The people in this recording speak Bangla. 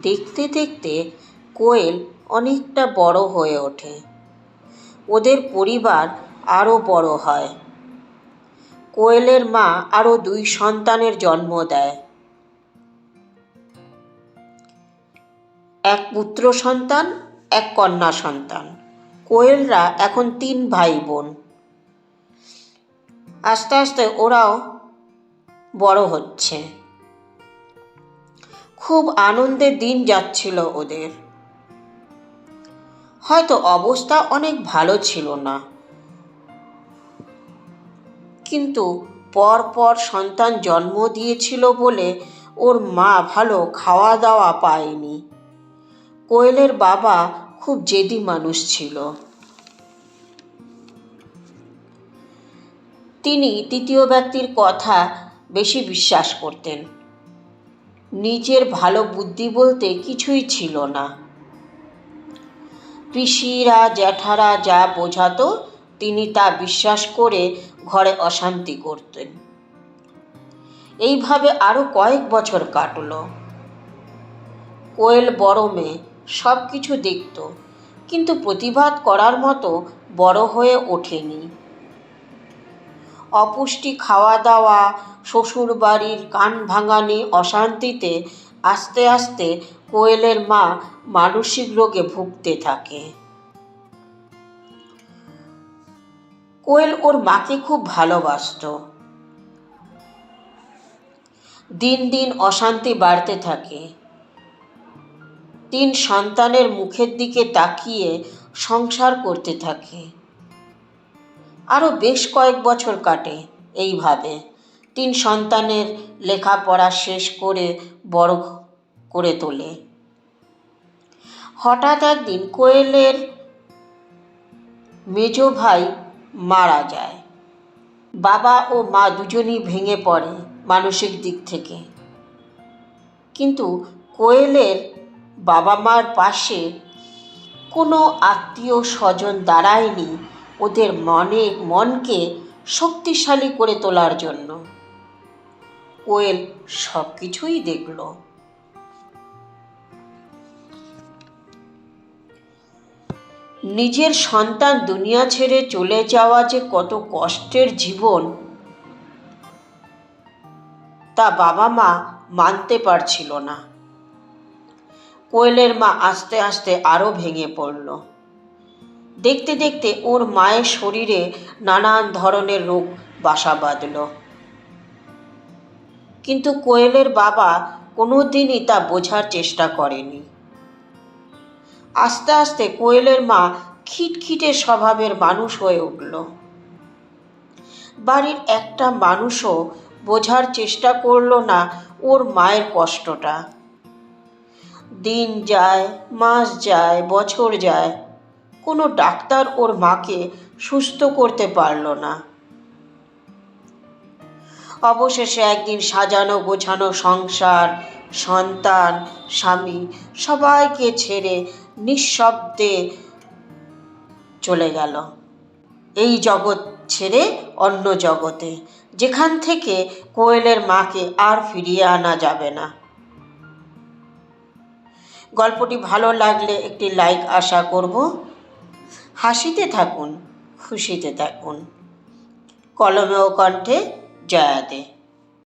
দেখতে দেখতে কোয়েল অনেকটা বড় হয়ে ওঠে। ওদের পরিবার আরও বড় হয়। কোয়েলের মা আরও 2 সন্তানের জন্ম দেয়। এক পুত্র সন্তান, এক কন্যা সন্তান। কোয়েলরা এখন 3 ভাই বোন। আস্তে আস্তে ওরাও বড় হচ্ছে। খুব আনন্দের দিন যাচ্ছিল ওদের। হয়তো অবস্থা অনেক ভালো ছিল না, কিন্তু পর সন্তান জন্ম দিয়েছিল বলে ওর মা ভালো খাওয়া দাওয়া পায়নি। কোয়েলের বাবা খুব জেদি মানুষ ছিল। তিনি তৃতীয় ব্যক্তির কথা বেশি বিশ্বাস করতেন। নিজের ভালো বুদ্ধি বলতে কিছুই ছিল না। পিসিরা জ্যাঠারা যা বোঝাতো তিনি তা বিশ্বাস করে ঘরে অশান্তি করতেন। এইভাবে আরও কয়েক বছর কাটল। কোয়েল বড় মেয়ে, সব কিছু দেখত, কিন্তু প্রতিবাদ করার মতো বড় হয়ে ওঠেনি। অপুষ্টি খাওয়া দাওয়া, শ্বশুর বাড়ির কান ভাঙানি অশান্তিতে আস্তে আস্তে কোয়েলের মা মানসিক রোগে ভুগতে থাকে। কোয়েল ওর মাকে খুব ভালোবাসত। দিন দিন অশান্তি বাড়তে থাকে। 3 সন্তানের মুখের দিকে তাকিয়ে সংসার করতে থাকে। আরও বেশ কয়েক বছর কাটে এইভাবে। 3 সন্তানের লেখাপড়া শেষ করে বড় করে তোলে। হঠাৎ একদিন কোয়েলের মেজ ভাই মারা যায়। বাবা ও মা দুজনই ভেঙে পড়ে মানসিক দিক থেকে। কিন্তু কোয়েলের বাবা মার পাশে কোনো আত্মীয় স্বজন দাঁড়ায়নি ওদের মনকে শক্তিশালী করে তোলার জন্য। কোয়েল সব কিছুই দেখল। নিজের সন্তান দুনিয়া ছেড়ে চলে যাওয়া যে কত কষ্টের জীবন, তা বাবা মা মানতে পারছিল না। কোয়েলের মা আস্তে আস্তে আরও ভেঙে পড়ল। দেখতে দেখতে ওর মায়ের শরীরে নানান ধরনের রোগ বাসা বাঁধল। কিন্তু কোয়েলের বাবা কোনোদিনই তা বোঝার চেষ্টা করেনি। আস্তে আস্তে কোয়েলের মা খিটখিটে স্বভাবের মানুষ হয়ে উঠল। বাড়ির একটা মানুষও বোঝার চেষ্টা করল না ওর মায়ের কষ্টটা। দিন যায়, মাস যায়, বছর যায়, কোনো ডাক্তার ওর মাকে সুস্থ করতে পারল না। অবশেষে একদিন সাজানো গোছানো সংসার, সন্তান, স্বামী সবাইকে ছেড়ে নিঃশব্দে চলে গেল এই জগৎ ছেড়ে অন্য জগতে, যেখান থেকে কোয়েলের মাকে আর ফিরিয়ে আনা যাবে না। গল্পটি ভালো লাগলে একটি লাইক আশা করব। হাসিতে থাকুন, খুশিতে থাকুন। কলমে ও কণ্ঠে জয়া দে।